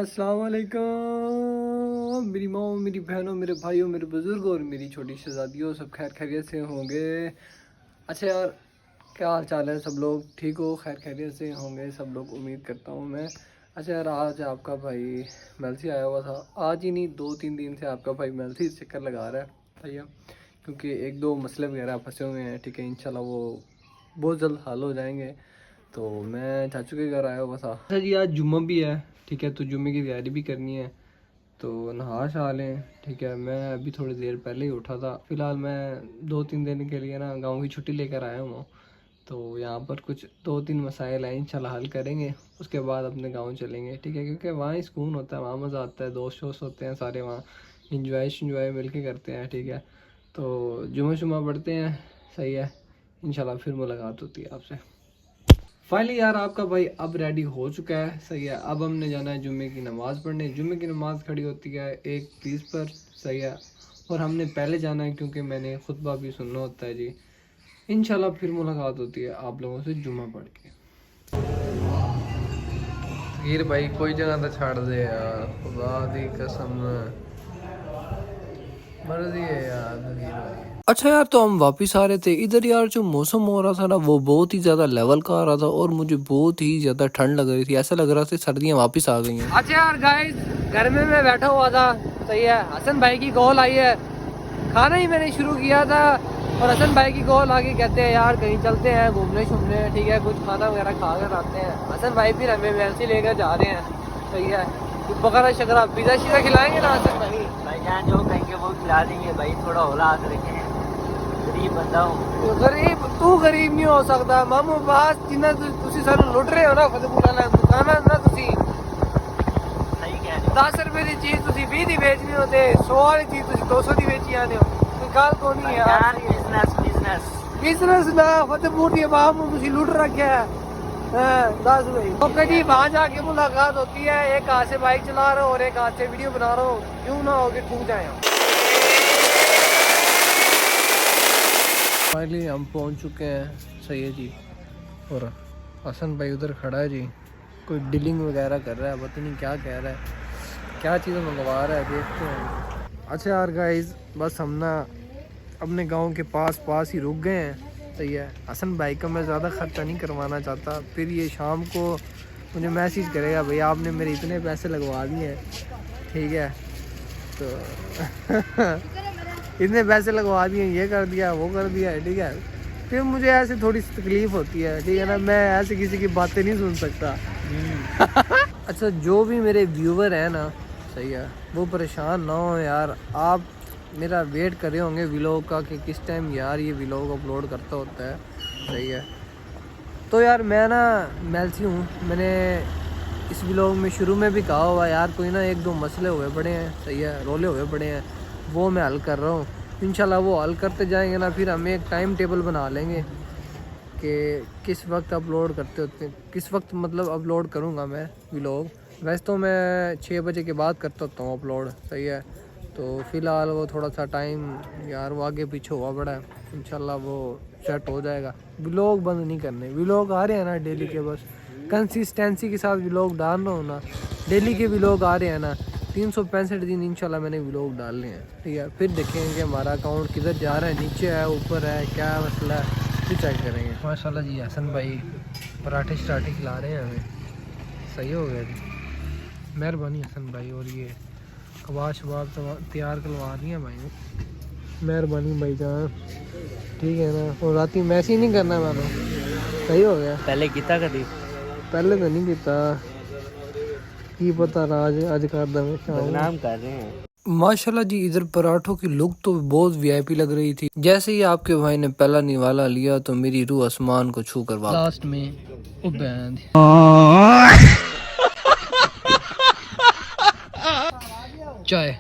अस्सलाम वालेकुम मेरी माँ, मेरी बहनों, मेरे भाइयों, मेरे बुज़ुर्गों और मेरी छोटी शहज़ादियों, सब खैर खैरियत से होंगे। अच्छा यार, क्या हाल चाल है? सब लोग ठीक हो, खैर खैरियत से होंगे सब लोग, उम्मीद करता हूँ मैं। अच्छा यार, आज आपका भाई मेलसी आया हुआ था। आज ही नहीं, 2-3 दिन से आपका भाई मेलसी चक्कर लगा रहा है भैया, क्योंकि एक दो मसले वगैरह फंसे हुए हैं। ठीक है, इंशाल्लाह वो बहुत जल्द हल हो जाएंगे। तो मैं चाचू के घर आया हुआ था। अच्छा जी, आज जुम्मा भी है। ठीक है, तो जुम्मे की तैयारी भी करनी है, तो नहा शहा लें। ठीक है, मैं अभी थोड़ी देर पहले ही उठा था। फ़िलहाल मैं 2-3 दिन के लिए ना गांव की छुट्टी लेकर आया हूँ। तो यहाँ पर कुछ 2-3 मसाइल हैं, इंशाल्लाह हल करेंगे। उसके बाद अपने गांव चलेंगे। ठीक है, क्योंकि वहाँ ही सुकून होता है, वहाँ मज़ा आता है, दोस्त वोस्त होते हैं सारे वहाँ, इंजॉय मिल के करते हैं। ठीक है, तो जुम्मा पढ़ते हैं। सही है, इंशाल्लाह फिर मुलाकात होती है आपसे। फाइनली यार, आपका भाई अब रेडी हो चुका है। सही है, अब हमने जाना है जुम्मे की नमाज़ पढ़ने। जुम्मे की नमाज़ खड़ी होती है 1:30 पर। सही है, और हमने पहले जाना है क्योंकि मैंने खुतबा भी सुनना होता है जी। इंशाल्लाह फिर मुलाकात होती है आप लोगों से जुम्मा पढ़ के। हीर भाई कोई जगह तो छाड़ दे यार, खुदा दी कसम, मर्जी है यार हीर भाई। अच्छा यार, तो हम वापस आ रहे थे इधर यार। जो मौसम हो रहा था ना, वो बहुत ही ज्यादा लेवल का आ रहा था और मुझे बहुत ही ज्यादा ठंड लग रही थी। ऐसा लग रहा था सर्दियां वापस आ गई हैं। अच्छा यार गाइस, घर में मैं बैठा हुआ था। सही है, हसन भाई की कॉल आई है। खाना ही मैंने शुरू किया था और हसन भाई की कॉल आके कहते हैं यार कहीं चलते हैं घूमने शूमने। ठीक है, कुछ खाना वगैरह खा कर आते हैं। हसन भाई फिर हमें वैसे लेकर जा रहे हैं। सही है, बकरा शकरा पिज़्ज़ा शीज़ा खिलाएंगे ना हसन भाई? भाईजान जो कहेंगे वो खिला देंगे भाई, थोड़ा औलाद रखें, गरीब बंदा हूँ। गरीब तू गरीब नहीं हो सकता मामू बास, जिन्ना तुसी सानू लुट रहे हो ना फतेहपुर वाला दुकाना ना। तुसी सही कह रहे हो। 10 रुपए की चीज तुसी 20 की बेचनी होते, 100 वाली चीज तुसी 200 की बेची आने हो। कोई गाल को नहीं है यार। बिजनेस ना फतेहपुर की आवाम को तुसी लुट रखा है। 10 भाई तो कभी वहाँ जाके मुलाकात होती है। एक हाथ से बाइक चला रहे हो और एक हाथ से वीडियो बना रहे हो, क्यों ना हो के ठूक जाए। फाइनली हम पहुंच चुके हैं। सही है जी, और हसन भाई उधर खड़ा है जी, कोई डीलिंग वगैरह कर रहा है, पता नहीं क्या कह रहा है, क्या चीज़ मंगवा रहा है, देखते हैं। अच्छा यार गाइस, बस हम ना अपने गांव के पास ही रुक गए हैं। सही है, हसन भाई का मैं ज़्यादा ख़र्चा नहीं करवाना चाहता, फिर ये शाम को मुझे मैसेज करेगा भैया आपने मेरे इतने पैसे लगवा दिए हैं। ठीक है, तो इतने पैसे लगवा दिए, ये कर दिया वो कर दिया। ठीक है, फिर मुझे ऐसे थोड़ी सी तकलीफ होती है। ठीक है ना, मैं ऐसे किसी की बातें नहीं सुन सकता। अच्छा, जो भी मेरे व्यूवर हैं ना, सही है, वो परेशान ना हो यार। आप मेरा वेट कर रहे होंगे व्लॉग का कि किस टाइम यार ये व्लॉग अपलोड करता होता है। सही है, तो यार मैं ना मेलसी हूँ। मैंने इस व्लॉग में शुरू में भी कहा हुआ यार, कोई ना 1-2 मसले हुए पड़े हैं। सही है, रोले हुए पड़े हैं, वो मैं हल कर रहा हूँ। इंशाल्लाह वो हल करते जाएंगे ना, फिर हम एक टाइम टेबल बना लेंगे कि किस वक्त अपलोड करते होते हैं, किस वक्त मतलब अपलोड करूँगा मैं व्लॉग। वैसे तो मैं 6 बजे के बाद करता होता हूँ अपलोड। सही है, तो फ़िलहाल वो थोड़ा सा टाइम यार वो आगे पीछे हुआ पड़ा है। इंशाल्लाह वो सेट हो जाएगा। व्लॉग बंद नहीं करने, व्लॉग आ रहे हैं ना डेली के, बस कंसिस्टेंसी के साथ व्लॉग डाल रहा हूँ ना। डेली के व्लॉग आ रहे हैं ना, 365 दिन इंशाल्लाह मैंने व्लॉग डालने हैं। ठीक है, फिर देखेंगे कि हमारा अकाउंट किधर जा रहा है, नीचे है ऊपर है, क्या मसला है, फिर चेक करेंगे। माशाल्लाह जी, हसन भाई पराठे शराठे खिला रहे हैं हमें। सही हो गया जी, मेहरबानी हसन भाई। और ये कबाब शबाब तैयार करवा दिए भाई ने, मेहरबानी भाई जान। ठीक है ना, और राती मैसी नहीं करना मैंने। सही हो गया, पहले किता कभी पहले तो नहीं किता, की पता राज आज कर दे बदनाम कर रहे हैं। माशाल्लाह जी, इधर पराठों की लुक तो बहुत वीआईपी लग रही थी। जैसे ही आपके भाई ने पहला निवाला लिया तो मेरी रूह आसमान को छू कर लास्ट में चाय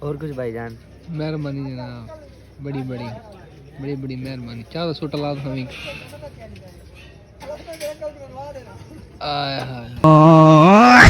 और कुछ भाईजान? मेहरबानी जनाब, बड़ी बड़ी मेहरबानी। चाह सुट ला हमें आय हाय